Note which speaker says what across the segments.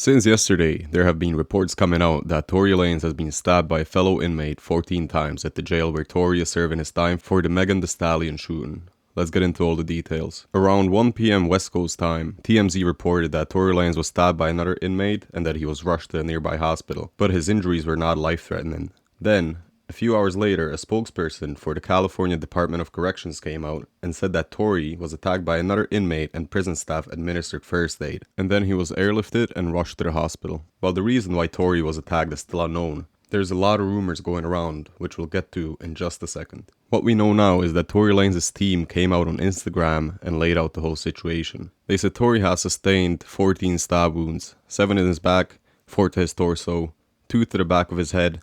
Speaker 1: Since yesterday, there have been reports coming out that Tory Lanez has been stabbed by a fellow inmate 14 times at the jail where Tory is serving his time for the Megan Thee Stallion shooting. Let's get into all the details. Around 1 PM West Coast time, TMZ reported that Tory Lanez was stabbed by another inmate and that he was rushed to a nearby hospital, but his injuries were not life-threatening. Then, a few hours later, a spokesperson for the California Department of Corrections came out and said that Tory was attacked by another inmate and prison staff administered first aid, and then he was airlifted and rushed to the hospital. While the reason why Tory was attacked is still unknown, there's a lot of rumors going around, which we'll get to in just a second. What we know now is that Tory Lanez's team came out on Instagram and laid out the whole situation. They said Tory has sustained 14 stab wounds, 7 in his back, 4 to his torso, 2 to the back of his head,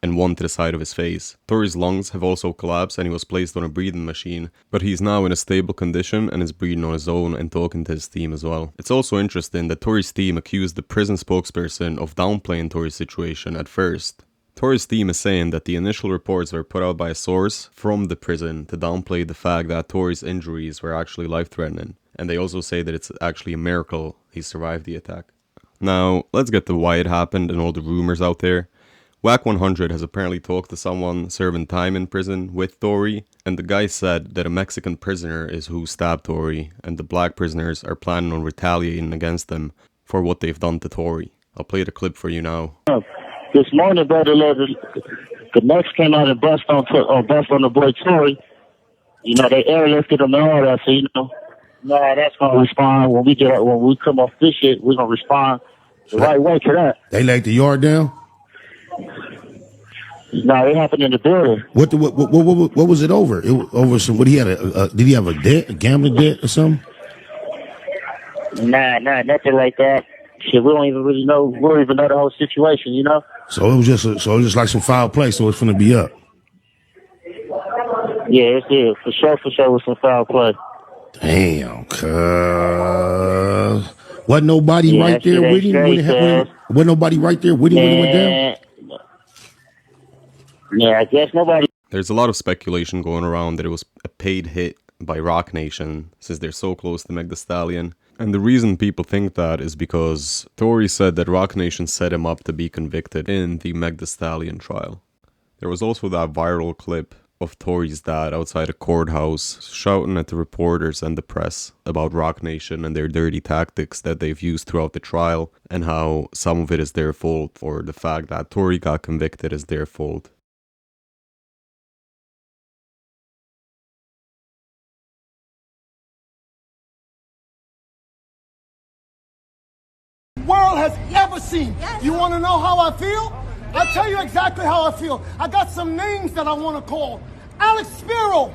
Speaker 1: and 1 to the side of his face. Tory's lungs have also collapsed and he was placed on a breathing machine, but he's now in a stable condition and is breathing on his own and talking to his team as well. It's also interesting that Tory's team accused the prison spokesperson of downplaying Tory's situation at first. Tory's team is saying that the initial reports were put out by a source from the prison to downplay the fact that Tory's injuries were actually life-threatening, and they also say that it's actually a miracle he survived the attack. Now, let's get to why it happened and all the rumors out there. Whack 100 has apparently talked to someone serving time in prison with Tory, and the guy said that a Mexican prisoner is who stabbed Tory, and the black prisoners are planning on retaliating against them for what they've done to Tory. I'll play the clip for you now.
Speaker 2: This morning, brother, the Mex came out and bust on the boy Tory. You know, they airlifted him and all that, so that's gonna respond when we come off this shit. We're gonna respond the right way to that.
Speaker 3: They laid the yard down.
Speaker 2: No, it happened in the building.
Speaker 3: What was it over? It was over some. What he had did he have a debt, a gambling debt or something?
Speaker 2: Nah, nothing like that. Shit, we don't even really know. We don't even know the whole situation, you know.
Speaker 3: So it was just like some foul play. So it's gonna be up.
Speaker 2: Yeah, it's for sure with some foul play.
Speaker 3: Damn, cuz. Wasn't nobody right there with him when it happened? Wasn't nobody right there with him when it went down?
Speaker 2: Yeah, I guess nobody.
Speaker 1: There's a lot of speculation going around that it was a paid hit by Roc Nation since they're so close to Meg Thee Stallion. And the reason people think that is because Tory said that Roc Nation set him up to be convicted in the Meg Thee Stallion trial. There was also that viral clip of Tory's dad outside a courthouse shouting at the reporters and the press about Roc Nation and their dirty tactics that they've used throughout the trial, and how some of it is their fault, or the fact that Tory got convicted is their fault.
Speaker 4: World has ever seen. Yes. You want to know how I feel? I'll tell you exactly how I feel. I got some names that I want to call. Alex Spiro,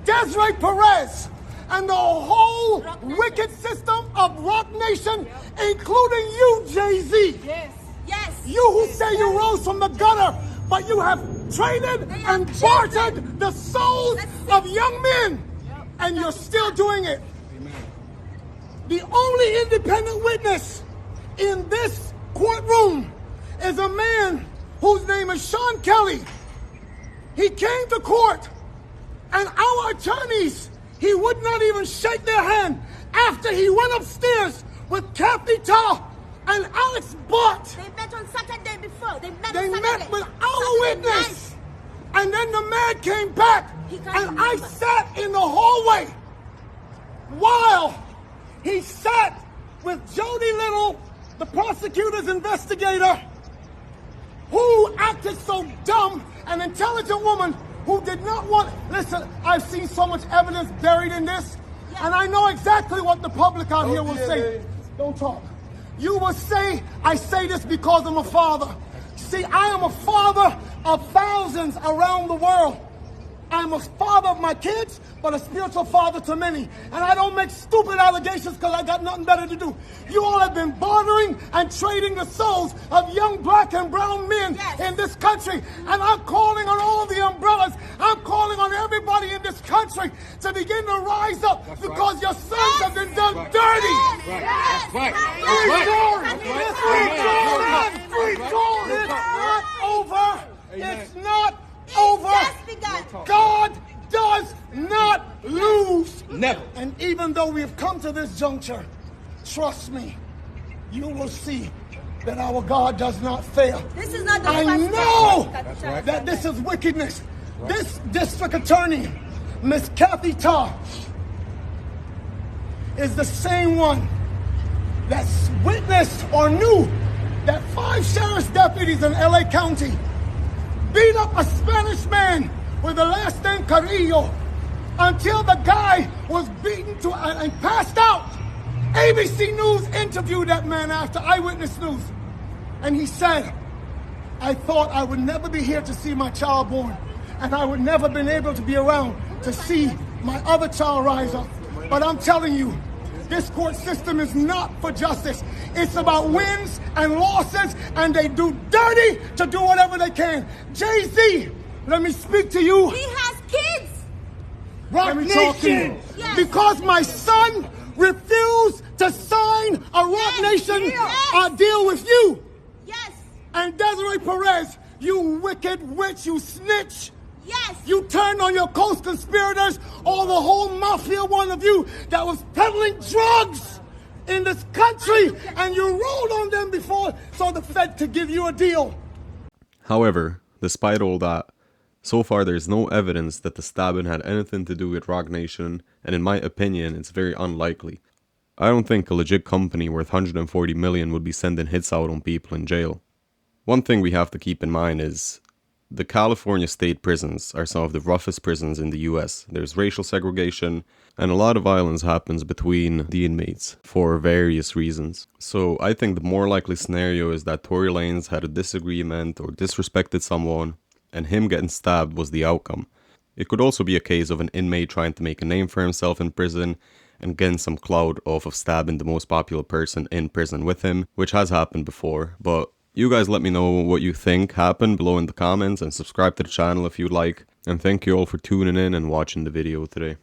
Speaker 4: Desiree Perez, and the whole wicked system of Roc Nation, including you, Jay-Z.
Speaker 5: Yes.
Speaker 4: You who say you rose from the gutter, but you have traded and bartered the souls of young men, and you're still doing it. The only independent witness in this courtroom is a man whose name is Sean Kelly. He came to court, and our attorneys, he would not even shake their hand after he went upstairs with Kathy Ta and Alex Butt.
Speaker 5: They met on Saturday before. They
Speaker 4: met with our witness. And then the man came back, and I sat in the hallway while he sat with Jody Little, the prosecutor's investigator, who acted so dumb, an intelligent woman who did not want... Listen, I've seen so much evidence buried in this, and I know exactly what the public out here will say. Don't talk. You will say, I say this because I'm a father. See, I am a father of thousands around the world. I'm a father of my kids, but a spiritual father to many. And I don't make stupid allegations because I got nothing better to do. You all have been bartering and trading the souls of young black and brown men in this country. And I'm calling on all the umbrellas. I'm calling on everybody in this country to begin to rise up because your sons have been done dirty. It's not over. God does not lose.
Speaker 6: Never.
Speaker 4: And even though we have come to this juncture, trust me, you will see that our God does not fail.
Speaker 5: This is not the
Speaker 4: I
Speaker 5: first
Speaker 4: know
Speaker 5: time.
Speaker 4: that this is wickedness. This district attorney, Miss Kathy Tarr, is the same one that witnessed or knew that 5 sheriff's deputies in LA County beat up a Spanish man with the last name Carrillo until the guy was beaten to and passed out. ABC News interviewed that man after Eyewitness News, and he said, I thought I would never be here to see my child born, and I would never been able to be around to see my other child rise up. But I'm telling you, this court system is not for justice. It's about wins and losses, and they do dirty to do whatever they can. Jay-Z, let me speak to you.
Speaker 5: He has kids.
Speaker 4: Rock Nation,
Speaker 5: Yes.
Speaker 4: because my son refused to sign a Rock Nation deal with you.
Speaker 5: Yes.
Speaker 4: And Desiree Perez, you wicked witch, you snitch.
Speaker 5: Yes.
Speaker 4: You turned on your co-conspirators, all the whole mafia, one of you, that was peddling drugs in this country, and you rolled on them before so the Fed could give you a deal.
Speaker 1: However, despite all that, so far there's no evidence that the stabbing had anything to do with Rock Nation, and in my opinion, it's very unlikely. I don't think a legit company worth 140 million would be sending hits out on people in jail. One thing we have to keep in mind is the California state prisons are some of the roughest prisons in the US. There's racial segregation, and a lot of violence happens between the inmates for various reasons. So I think the more likely scenario is that Tory Lanez had a disagreement or disrespected someone, and him getting stabbed was the outcome. It could also be a case of an inmate trying to make a name for himself in prison and getting some clout off of stabbing the most popular person in prison with him, which has happened before. But you guys let me know what you think happened below in the comments, and subscribe to the channel if you'd like. And thank you all for tuning in and watching the video today.